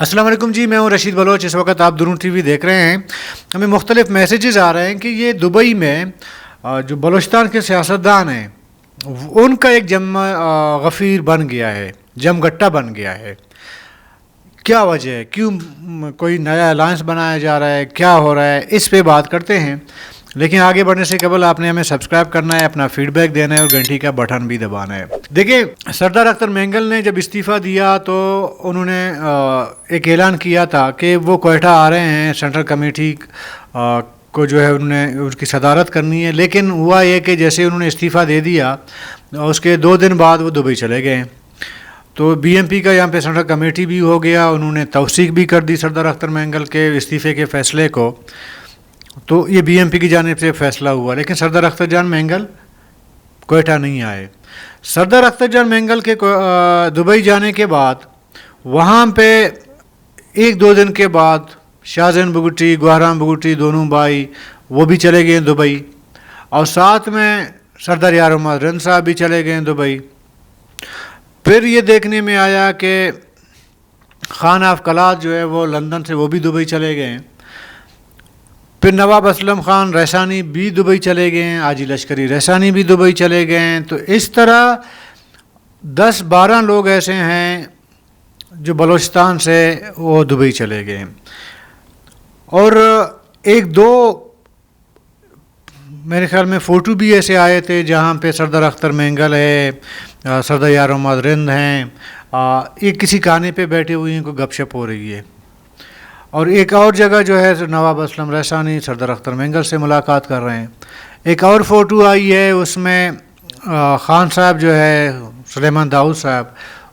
السلام علیکم جی، میں ہوں رشید بلوچ. اس وقت آپ درون ٹی وی دیکھ رہے ہیں. ہمیں مختلف میسیجز آ رہے ہیں کہ یہ دبئی میں جو بلوچستان کے سیاستدان ہیں ان کا ایک جمع غفیر بن گیا ہے، جم گٹا بن گیا ہے. کیا وجہ ہے؟ کیوں کوئی نیا الائنس بنایا جا رہا ہے؟ کیا ہو رہا ہے؟ اس پہ بات کرتے ہیں. لیکن آگے بڑھنے سے قبل آپ نے ہمیں سبسکرائب کرنا ہے، اپنا فیڈ بیک دینا ہے اور گھنٹی کا بٹن بھی دبانا ہے. دیکھیں، سردار اختر مینگل نے جب استعفیٰ دیا تو انہوں نے ایک اعلان کیا تھا کہ وہ کوئٹہ آ رہے ہیں. سینٹرل کمیٹی کو جو ہے انہوں نے اس کی صدارت کرنی ہے. لیکن ہوا یہ کہ جیسے انہوں نے استعفیٰ دے دیا اس کے 2 دن بعد وہ دبئی چلے گئے. تو بی ایم پی کا یہاں پہ سینٹرل کمیٹی بھی ہو گیا، انہوں نے توثیق بھی کر دی سردار اختر مینگل کے استعفے کے فیصلے کو. تو یہ بی ایم پی کی جانب سے فیصلہ ہوا. لیکن سردار اختر جان مینگل کوئٹہ نہیں آئے. سردار اختر جان مینگل کے دبئی جانے کے بعد وہاں پہ 1-2 دن کے بعد شاہ زین بگٹی، گوہرام بگٹی دونوں بھائی وہ بھی چلے گئے دبئی، اور ساتھ میں سردار یار محمد رند صاحب بھی چلے گئے دبئی. پھر یہ دیکھنے میں آیا کہ خان آف کلات جو ہے وہ لندن سے وہ بھی دبئی چلے گئے. پھر نواب اسلم خان رحسانی بھی دبئی چلے گئے ہیں، حاجی لشکری رحسانی بھی دبئی چلے گئے ہیں. تو اس طرح 10-12 لوگ ایسے ہیں جو بلوچستان سے وہ دبئی چلے گئے. اور 1-2 میرے خیال میں فوٹو بھی ایسے آئے تھے جہاں پہ سردار اختر مینگل ہے، سردار یار محمد رند ہیں، یہ کسی کھانے پہ بیٹھے ہوئے ہیں، کوئی گپ شپ ہو رہی ہے. اور ایک اور جگہ جو ہے نواب اسلم رحسانی سردار اختر مینگل سے ملاقات کر رہے ہیں. ایک اور فوٹو آئی ہے، اس میں خان صاحب جو ہے سلیمان داؤد صاحب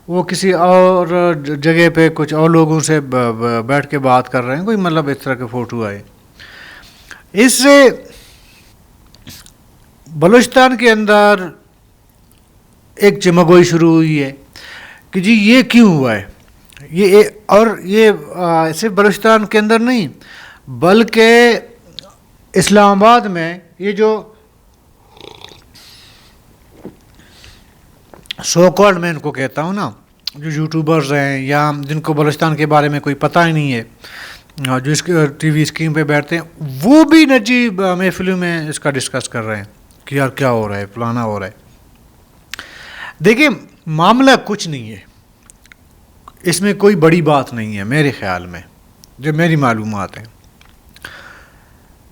وہ کسی اور جگہ پہ کچھ اور لوگوں سے بیٹھ کے بات کر رہے ہیں، کوئی مطلب اس طرح کے فوٹو آئے. اس سے بلوچستان کے اندر ایک چمگوئی شروع ہوئی ہے کہ جی یہ کیوں ہوا ہے. اور یہ صرف بلوچستان کے اندر نہیں بلکہ اسلام آباد میں یہ جو سو کالڈ میں ان کو کہتا ہوں نا، جو یوٹیوبرز ہیں یا جن کو بلوچستان کے بارے میں کوئی پتہ ہی نہیں ہے، جو اس ٹی وی اسکرین پہ بیٹھتے ہیں، وہ بھی نجی محفلوں میں اس کا ڈسکس کر رہے ہیں کہ یار کیا ہو رہا ہے، فلانا ہو رہا ہے. دیکھیں، معاملہ کچھ نہیں ہے، اس میں کوئی بڑی بات نہیں ہے میرے خیال میں، جو میری معلومات ہیں.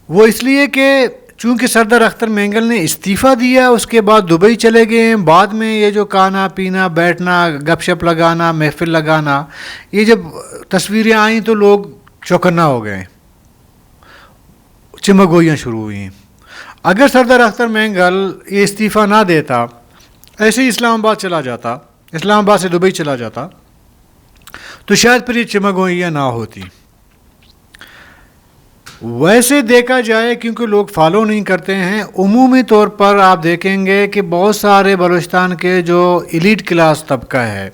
وہ اس لیے کہ چونکہ سردار اختر مینگل نے استعفیٰ دیا، اس کے بعد دبئی چلے گئے ہیں. بعد میں یہ جو کھانا پینا، بیٹھنا، گپ شپ لگانا، محفل لگانا، یہ جب تصویریں آئیں تو لوگ چوکنا ہو گئے، چمگوئیاں شروع ہوئیں. اگر سردار اختر مینگل یہ استعفیٰ نہ دیتا، ایسے ہی اسلام آباد چلا جاتا، اسلام آباد سے دبئی چلا جاتا، تو شاید پھر یہ چمگوئیاں نہ ہوتی. ویسے دیکھا جائے کیونکہ لوگ فالو نہیں کرتے ہیں، عمومی طور پر آپ دیکھیں گے کہ بہت سارے بلوچستان کے جو ایلیٹ کلاس طبقہ ہے،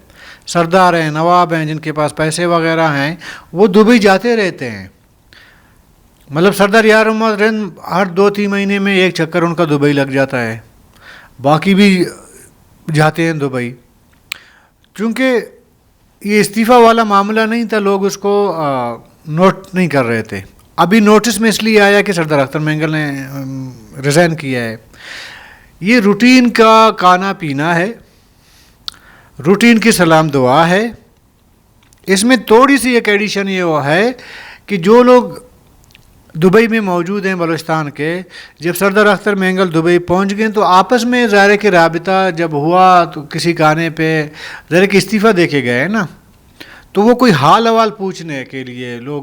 سردار ہیں، نواب ہیں، جن کے پاس پیسے وغیرہ ہیں، وہ دبئی جاتے رہتے ہیں. مطلب سردار یار محمد رند ہر 2-3 مہینے میں ایک چکر ان کا دبئی لگ جاتا ہے، باقی بھی جاتے ہیں دبئی. چونکہ یہ استعفیٰ والا معاملہ نہیں تھا، لوگ اس کو نوٹ نہیں کر رہے تھے. ابھی نوٹس میں اس لیے آیا کہ سردار اختر مینگل نے ریزائن کیا ہے. یہ روٹین کا کھانا پینا ہے، روٹین کی سلام دعا ہے. اس میں تھوڑی سی ایک ایڈیشن یہ ہے کہ جو لوگ دبئی میں موجود ہیں بلوچستان کے، جب سردار اختر مینگل دبئی پہنچ گئے تو آپس میں ظاہر ہے کہ رابطہ جب ہوا تو کسی گانے پہ ظاہر ہے کہ استعفیٰ دے کے گئے نا، تو وہ کوئی حال حوال پوچھنے کے لیے لوگ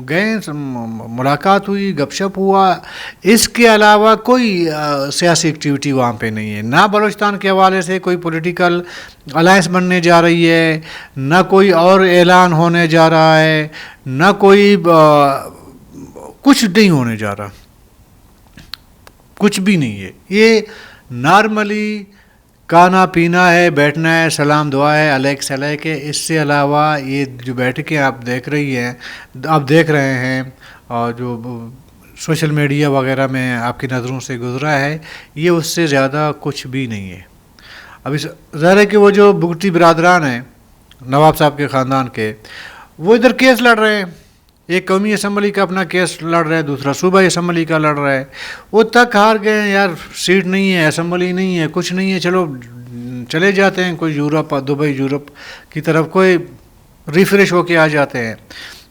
گئے، ملاقات ہوئی، گپ شپ ہوا. اس کے علاوہ کوئی سیاسی ایکٹیویٹی وہاں پہ نہیں ہے. نہ بلوچستان کے حوالے سے کوئی پولیٹیکل الائنس بننے جا رہی ہے، نہ کوئی اور اعلان ہونے جا رہا ہے، نہ کوئی کچھ نہیں ہونے جا رہا، کچھ بھی نہیں ہے. یہ نارملی کھانا پینا ہے، بیٹھنا ہے، سلام دعا ہے، علیک سلیک ہے. اس سے علاوہ یہ جو بیٹھکیں آپ دیکھ رہے ہیں اور جو سوشل میڈیا وغیرہ میں آپ کی نظروں سے گزرا ہے، یہ اس سے زیادہ کچھ بھی نہیں ہے. ابھی ظاہر ہے کہ وہ جو بگٹی برادران ہیں نواب صاحب کے خاندان کے، وہ ادھر کیس لڑ رہے ہیں، ایک قومی اسمبلی کا اپنا کیس لڑ رہا ہے، دوسرا صوبائی اسمبلی کا لڑ رہا ہے. وہ تک ہار گئے ہیں یار، سیٹ نہیں ہے، اسمبلی نہیں ہے، کچھ نہیں ہے، چلو چلے جاتے ہیں کوئی یورپ، دبئی یورپ کی طرف کوئی ریفریش ہو کے آ جاتے ہیں.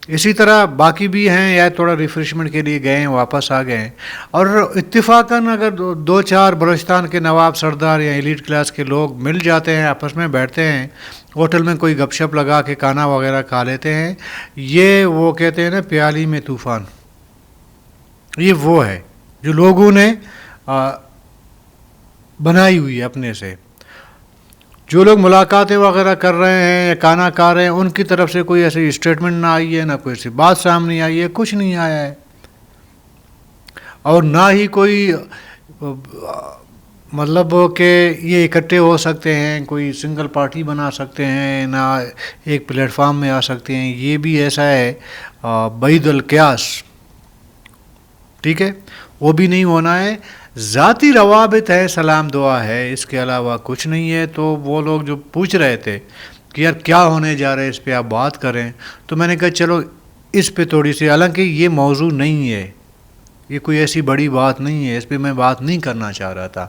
اسی طرح باقی بھی ہیں، یا تھوڑا ریفریشمنٹ کے لیے گئے ہیں، واپس آ گئے ہیں. اور اتفاقاً اگر دو چار بلوچستان کے نواب سردار یا ایلیٹ کلاس کے لوگ مل جاتے ہیں، آپس میں بیٹھتے ہیں، ہوٹل میں کوئی گپ شپ لگا کے کھانا وغیرہ کھا لیتے ہیں، یہ وہ کہتے ہیں نا پیالی میں طوفان. یہ وہ ہے جو لوگوں نے بنائی ہوئی ہے اپنے سے. جو لوگ ملاقاتیں وغیرہ کر رہے ہیں یا کھانا کھا رہے ہیں، ان کی طرف سے کوئی ایسی اسٹیٹمنٹ نہ آئی ہے، نہ کوئی ایسی بات سامنے آئی ہے، کچھ نہیں آیا ہے. اور نہ ہی کوئی مطلب کہ یہ اکٹھے ہو سکتے ہیں، کوئی سنگل پارٹی بنا سکتے ہیں، نہ ایک پلیٹ فارم میں آ سکتے ہیں. یہ بھی ایسا ہے بعید القیاس، ٹھیک ہے، وہ بھی نہیں ہونا ہے. ذاتی روابط ہے، سلام دعا ہے، اس کے علاوہ کچھ نہیں ہے. تو وہ لوگ جو پوچھ رہے تھے کہ یار کیا ہونے جا رہا ہے، اس پہ آپ بات کریں، تو میں نے کہا چلو اس پہ تھوڑی سی، حالانکہ یہ موضوع نہیں ہے، یہ کوئی ایسی بڑی بات نہیں ہے، اس پہ میں بات نہیں کرنا چاہ رہا تھا،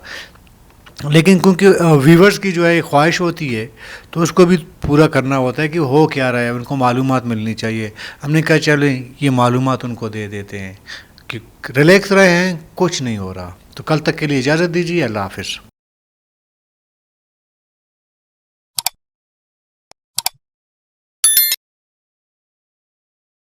لیکن کیونکہ ویورز کی جو ہے خواہش ہوتی ہے تو اس کو بھی پورا کرنا ہوتا ہے کہ ہو کیا رہا ہے، ان کو معلومات ملنی چاہیے. ہم نے کہا چلیں یہ معلومات ان کو دے دیتے ہیں کہ ریلیکس رہے ہیں، کچھ نہیں ہو رہا. تو کل تک کے لیے اجازت دیجیے، اللہ حافظ.